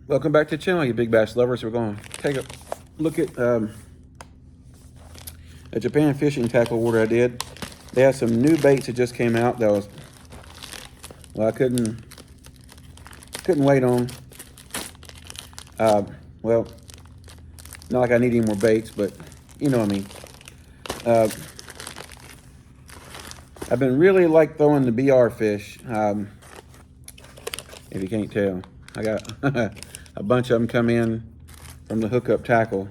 Welcome back to the channel, you big bass lovers. We're going to take a look at a Japan fishing tackle order I did. They had some new baits that just came out that was, well, I couldn't wait on. Well, not like I need any more baits, but you know what I mean. I've been really like throwing the BR fish. If you can't tell, I got a bunch of them come in from the hookup tackle.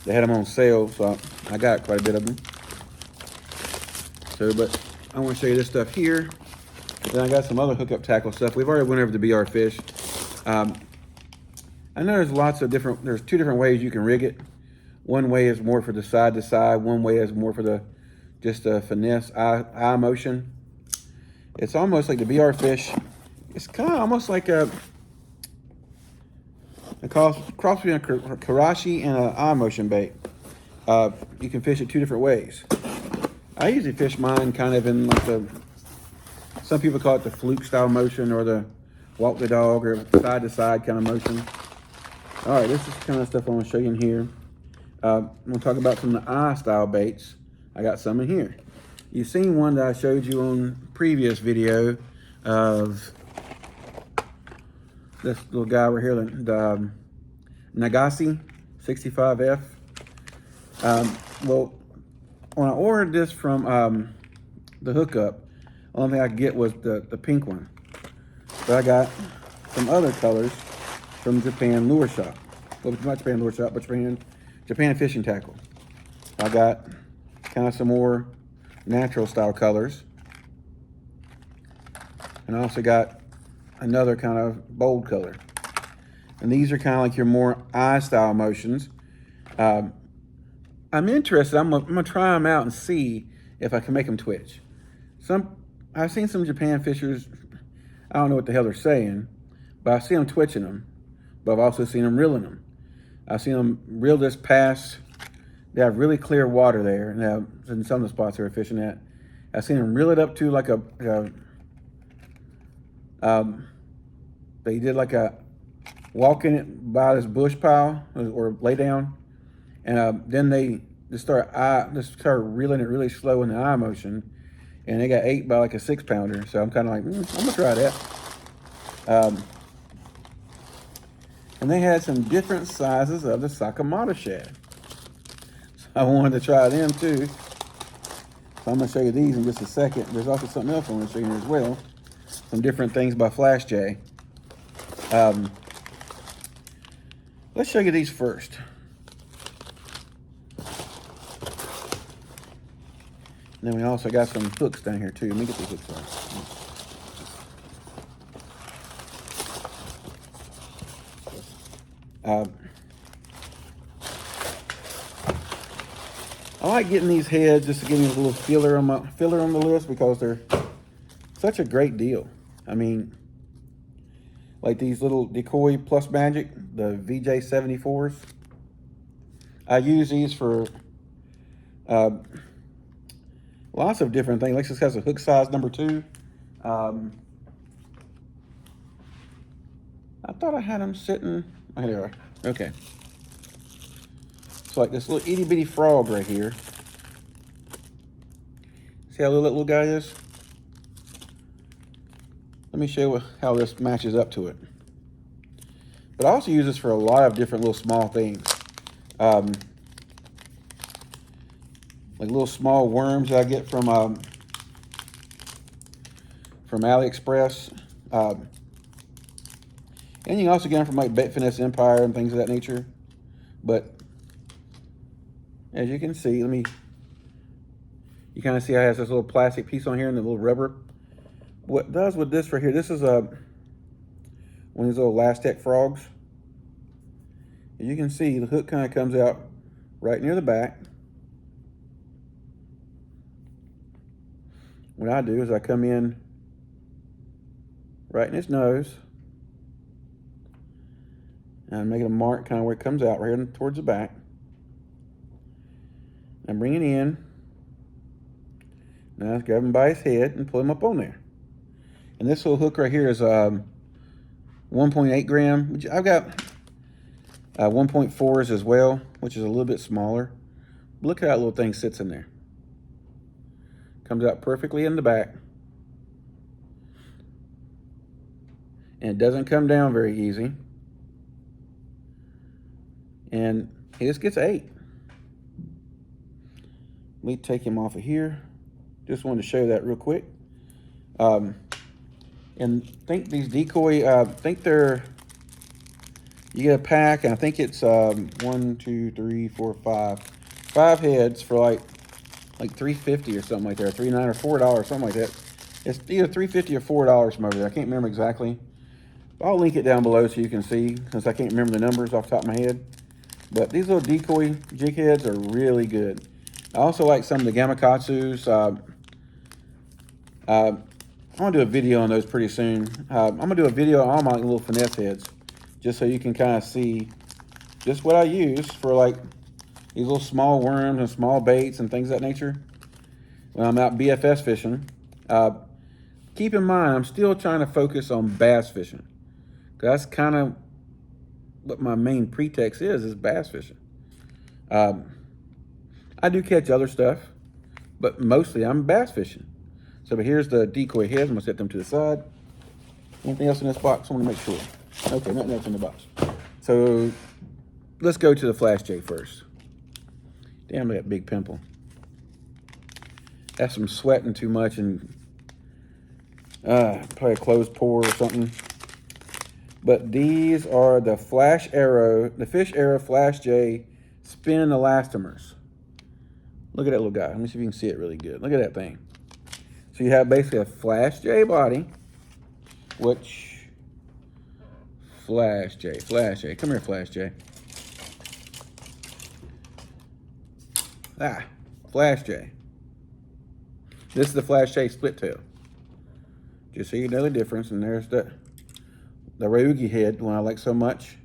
They had them on sale, so I got quite a bit of them. So, but I want to show you this stuff here. Then I got some other hookup tackle stuff. We've already went over the BR fish. I know there's lots of different, there's two different ways you can rig it. One way is more for the side to side. One way is more for the just a finesse eye motion. It's almost like the BR fish. It's kind of almost like a cross between a Karashi and an eye motion bait. You can fish it two different ways. I usually fish mine kind of in like some people call it the fluke style motion or the walk the dog or side to side kind of motion. All right, this is the kind of stuff I want to show you in here. I'm going to talk about some of the eye style baits. I got some in here. You've seen one that I showed you on previous video of this little guy right here, the Nagase 65F. Well, when I ordered this from the hookup, the only thing I could get was the pink one. But I got some other colors from Japan Lure Shop. Well, not Japan Lure Shop, but Japan Fishing Tackle. I got kind of some more natural style colors. And I also got another kind of bold color. And these are kind of like your more eye style motions. I'm interested. I'm gonna try them out and see if I can make them twitch. I've seen some Japan fishers, I don't know what the hell they're saying, but I see them twitching them. But I've also seen them reeling them. I've seen them reel this past. They have really clear water there. Now, in some of the spots they were fishing at, I've seen them reel it up to like they did like a walking it by this bush pile or lay down, and then they just started reeling it really slow in the eye motion, and they got ate by like a 6-pounder. So I'm kind of like, I'm gonna try that. And they had some different sizes of the Sakamata shad. So I wanted to try them too. So I'm gonna show you these in just a second. There's also something else I want to show you as well. Some different things by Flash J. Let's show you these first. And then we also got some hooks down here too. Let me get these hooks first. I like getting these heads just to give me a little filler on the list because they're such a great deal. I mean, like these little Decoy Plus Magic, the VJ74s. I use these for lots of different things. Like this has a hook size #2. I thought I had them sitting. Oh, here they are. Okay. It's like this little itty bitty frog right here. See how little that little guy is? Let me show you how this matches up to it. But I also use this for a lot of different little small things. Like little small worms that I get from AliExpress. And you can also get them from like Bait Finesse Empire and things of that nature. But as you can see, you kind of see how it has this little plastic piece on here and the little rubber. What it does with this right here, this is one of these little Lastec frogs. As you can see, the hook kind of comes out right near the back. What I do is I come in right in its nose. And I'm making a mark kind of where it comes out, right here towards the back. And bring it in. Now grab him by his head and pull him up on there. And this little hook right here is 1.8 gram, which I've got 1.4s as well, which is a little bit smaller. Look how that little thing sits in there. Comes out perfectly in the back. And it doesn't come down very easy. And he just gets 8. Let me take him off of here. Just wanted to show that real quick. And think these decoy, think they're, you get a pack, and I think it's 1, 2, 3, 4, 5 heads for like $3.50 or something like that, $3.99 or $4, something like that. It's either $3.50 or $4 from over there. I can't remember exactly. I'll link it down below so you can see, since I can't remember the numbers off the top of my head. But these little decoy jig heads are really good. I also like some of the Gamakatsus. I'm gonna do a video on those pretty soon. I'm gonna do a video on all my little finesse heads, just so you can kind of see just what I use for like these little small worms and small baits and things of that nature when I'm out BFS fishing. Keep in mind, I'm still trying to focus on bass fishing. That's kind of what my main pretext is bass fishing. I do catch other stuff, but mostly I'm bass fishing. So but here's the decoy heads. I'm gonna set them to the side. Anything else in this box? I want to make sure. Okay, nothing else in the box. So let's go to the Flash J first. Damn, that big pimple. That's from sweating too much and probably a closed pore or something. But these are the Flash Arrow, the Fish Arrow Flash J Spin Elastomers. Look at that little guy. Let me see if you can see it really good. Look at that thing. So you have basically a Flash J body, which Flash J, come here, Flash J. Flash J. This is the Flash J split tail. Just so you know the difference. And there's the Ryugi head, the one I like so much.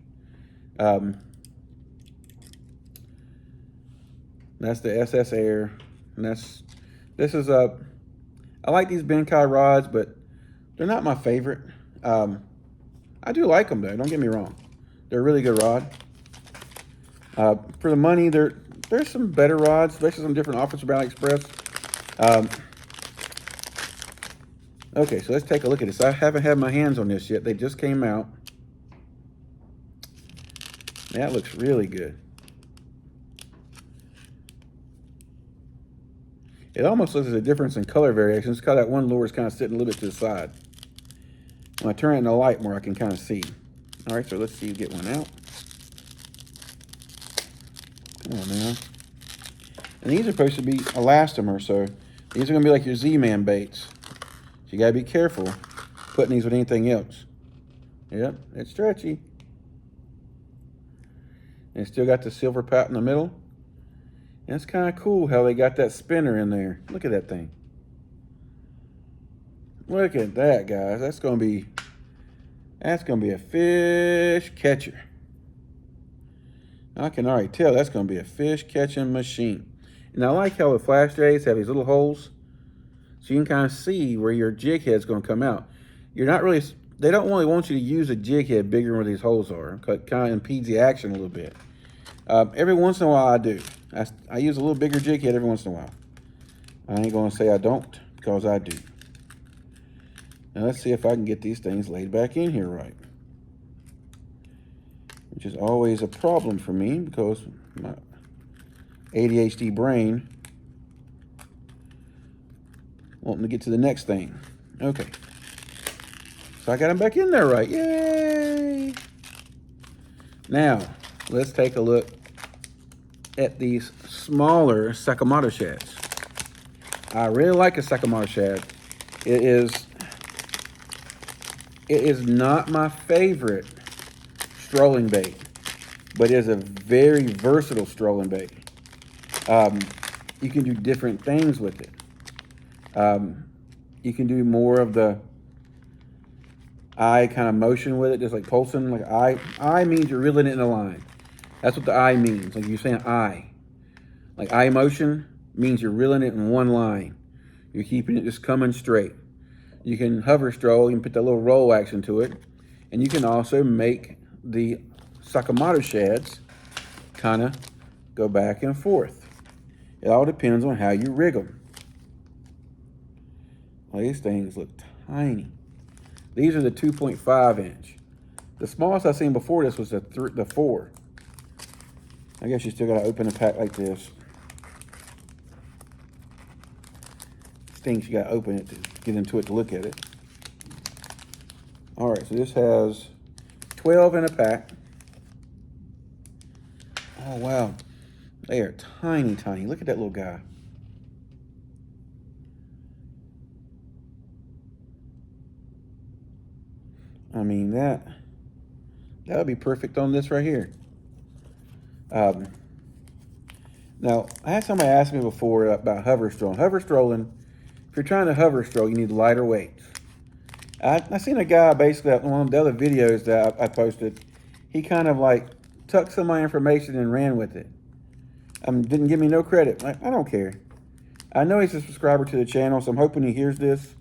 That's the SS Air, and I like these Benkai rods, but they're not my favorite. I do like them though, don't get me wrong. They're a really good rod. For the money, there's some better rods, especially some different offers from AliExpress. Okay, so let's take a look at this. I haven't had my hands on this yet. They just came out. That looks really good. It almost looks like a difference in color variations because that one lure is kind of sitting a little bit to the side. When I turn it in the light more, I can kind of see. All right, so let's see you get one out. Come on now. And these are supposed to be elastomers, so these are going to be like your Z-Man baits. So you got to be careful putting these with anything else. Yep, it's stretchy. And it's still got the silver pot in the middle. And it's kind of cool how they got that spinner in there. Look at that thing. Look at that, guys. That's gonna be a fish catcher. I can already tell that's gonna be a fish catching machine. And I like how the Flash J's have these little holes, so you can kind of see where your jig head's gonna come out. They don't really want you to use a jig head bigger where these holes are. It kind of impedes the action a little bit. Every once in a while I do. I use a little bigger jig head every once in a while. I ain't gonna say I don't, because I do. Now let's see if I can get these things laid back in here right. Which is always a problem for me because my ADHD brain wanting to get to the next thing. Okay. So I got them back in there right. Yay! Now, let's take a look at these smaller Sakamoto shads. I really like a Sakamoto shad. It is not my favorite strolling bait, but it is a very versatile strolling bait. You can do different things with it. You can do more of the eye kind of motion with it, just like pulsing. Like eye means you're reeling it in a line. That's what the eye means. Like you're saying eye. Like eye motion means you're reeling it in one line. You're keeping it just coming straight. You can hover stroll, you can put that little roll action to it. And you can also make the Sakamoto shads kind of go back and forth. It all depends on how you rig them. Well, these things look tiny. These are the 2.5 inch. The smallest I've seen before this was the 4. I guess you still gotta open a pack like this. Stinks, you gotta open it to get into it to look at it. All right, so this has 12 in a pack. Oh, wow. They are tiny, tiny. Look at that little guy. I mean, that would be perfect on this right here. Now, I had somebody ask me before about hover strolling. Hover strolling, if you're trying to hover stroll, you need lighter weights. I seen a guy basically on one of the other videos that I posted. He kind of like took some of my information and ran with it. Didn't give me no credit. I don't care. I know he's a subscriber to the channel, so I'm hoping he hears this.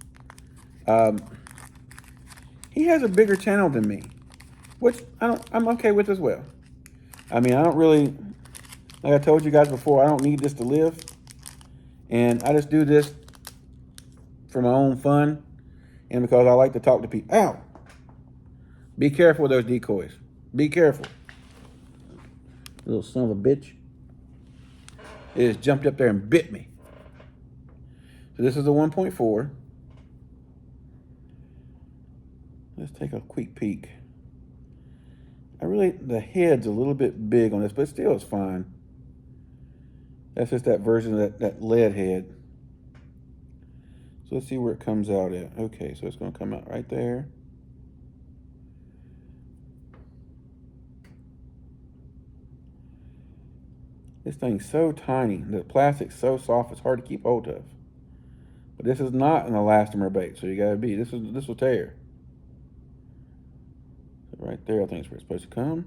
He has a bigger channel than me, which I'm okay with as well. I mean, I don't really, like I told you guys before, I don't need this to live. And I just do this for my own fun and because I like to talk to people. Ow! Be careful with those decoys. Be careful. Little son of a bitch. It just jumped up there and bit me. So this is the 1.4. Let's take a quick peek. The head's a little bit big on this, but still it's fine. That's just that version of that lead head. So let's see where it comes out at. Okay, so it's gonna come out right there. This thing's so tiny. The plastic's so soft, it's hard to keep hold of. But this is not an elastomer bait, so you gotta be, this will tear. So right there, I think is where it's supposed to come.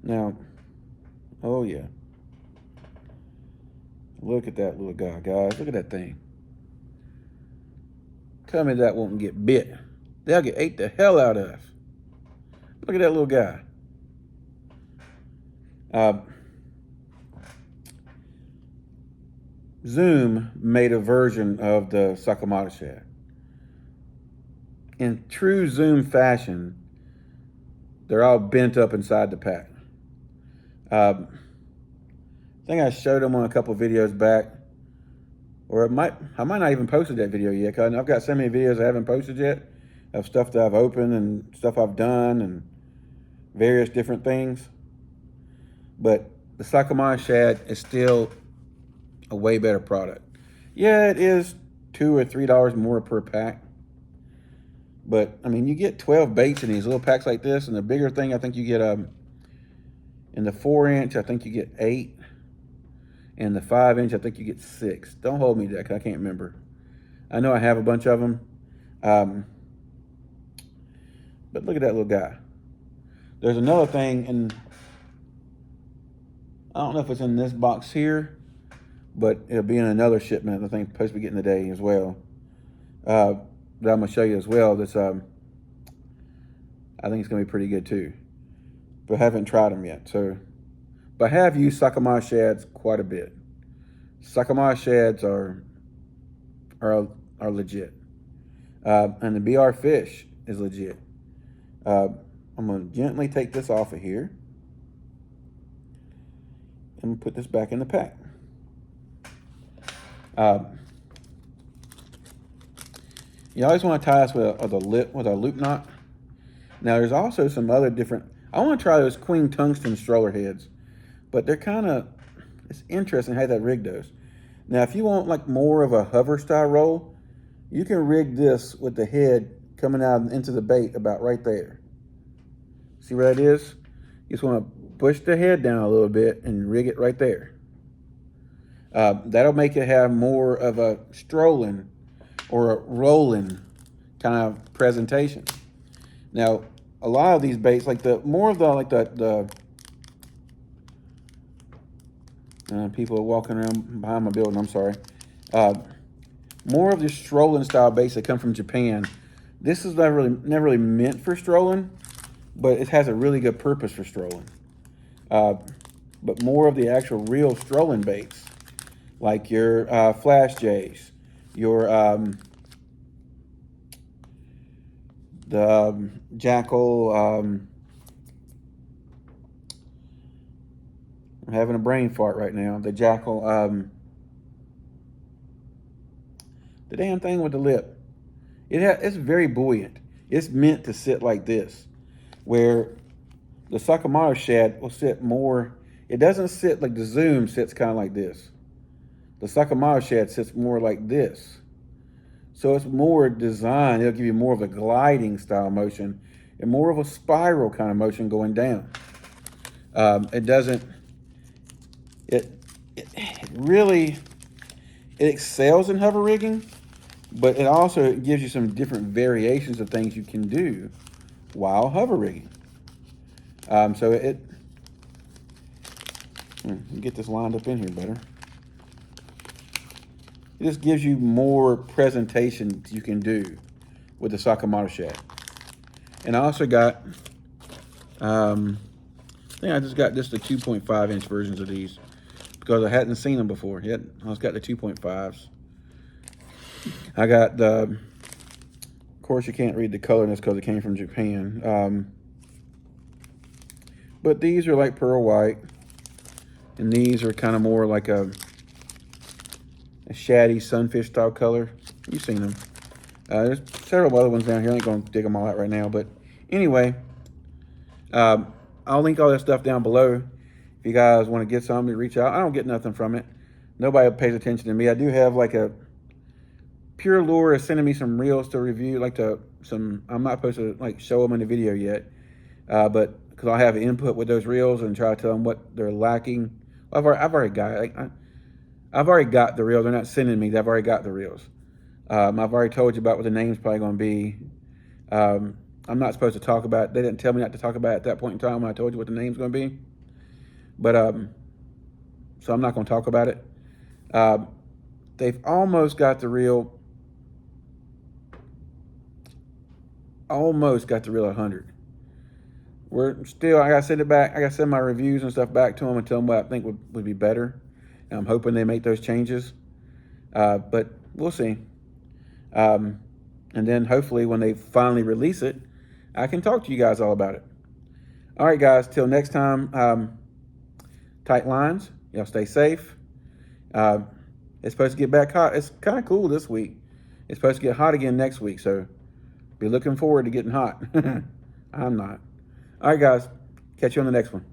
Now, oh yeah. Look at that little guy, guys. Look at that thing. Tell me that won't get bit. They'll get ate the hell out of. Look at that little guy. Zoom made a version of the Sakamoto shad. In true Zoom fashion, they're all bent up inside the pack. I think I showed them on a couple videos back, or I might not even posted that video yet, because I've got so many videos I haven't posted yet of stuff that I've opened and stuff I've done and various different things. But the Sakamoto shad is still a way better product. Yeah, it is $2 or $3 more per pack. But I mean, you get 12 baits in these little packs like this, and the bigger thing, I think you get in the 4-inch, I think you get 8. And the 5-inch, I think you get 6. Don't hold me to that, 'cause I can't remember. I know I have a bunch of them. But look at that little guy. There's another thing, and I don't know if it's in this box here, but it'll be in another shipment. I think it's supposed to be getting today as well. That I'm gonna show you as well. That's I think it's gonna be pretty good too. But I haven't tried them yet. So, but I have used Sakamoto shads quite a bit. Sakamoto shads are legit, and the BR fish is legit. I'm gonna gently take this off of here and put this back in the pack. You always want to tie this with a loop knot. Now there's also some other different, I want to try those Queen Tungsten stroller heads, but they're kind of, it's interesting how that rig those. Now if you want like more of a hover style roll, you can rig this with the head coming out into the bait about right there. See where that is? You just want to push the head down a little bit and rig it right there. That'll make it have more of a strolling or a rolling kind of presentation. Now, a lot of these baits, like people are walking around behind my building, I'm sorry. More of the strolling style baits that come from Japan, This is never really meant for strolling, but it has a really good purpose for strolling. But more of the actual real strolling baits, like your Flash Jays, your the Jackall. I'm having a brain fart right now. The Jackall. The damn thing with the lip. It's very buoyant. It's meant to sit like this, where the Sakamoto shad will sit more. It doesn't sit like the Zoom sits kind of like this. The Sakamoto shad sits more like this. So it's more designed. It'll give you more of a gliding style motion and more of a spiral kind of motion going down. It doesn't. It really. It excels in hover rigging, but it also gives you some different variations of things you can do while hover rigging. So get this lined up in here better. It just gives you more presentation you can do with the Sakamoto shad. And I also got, I think I just got just the 2.5 inch versions of these because I hadn't seen them before. Yet I just got the 2.5s. I got the, of course you can't read the color in this because it came from Japan. But these are like pearl white. And these are kind of more like a shaddy sunfish style color. You've seen them. There's several other ones down here. I ain't going to dig them all out right now. But anyway, I'll link all that stuff down below. If you guys want to get something, reach out. I don't get nothing from it. Nobody pays attention to me. I do have like a Pure Lure is sending me some reels to review. I'm not supposed to like show them in the video yet. But because I'll have input with those reels and try to tell them what they're lacking. I've already got it. I've already got the reels. They're not sending me. They've already got the reels. I've already told you about what the name's probably going to be. I'm not supposed to talk about it. They didn't tell me not to talk about it at that point in time when I told you what the name's going to be. But, so I'm not going to talk about it. They've almost got the reel. Almost got the reel 100. We're still, I got to send it back. I got to send my reviews and stuff back to them and tell them what I think would be better. And I'm hoping they make those changes. But we'll see. And then hopefully when they finally release it, I can talk to you guys all about it. All right, guys, till next time, tight lines. Y'all stay safe. It's supposed to get back hot. It's kind of cool this week. It's supposed to get hot again next week. So be looking forward to getting hot. I'm not. All right, guys. Catch you on the next one.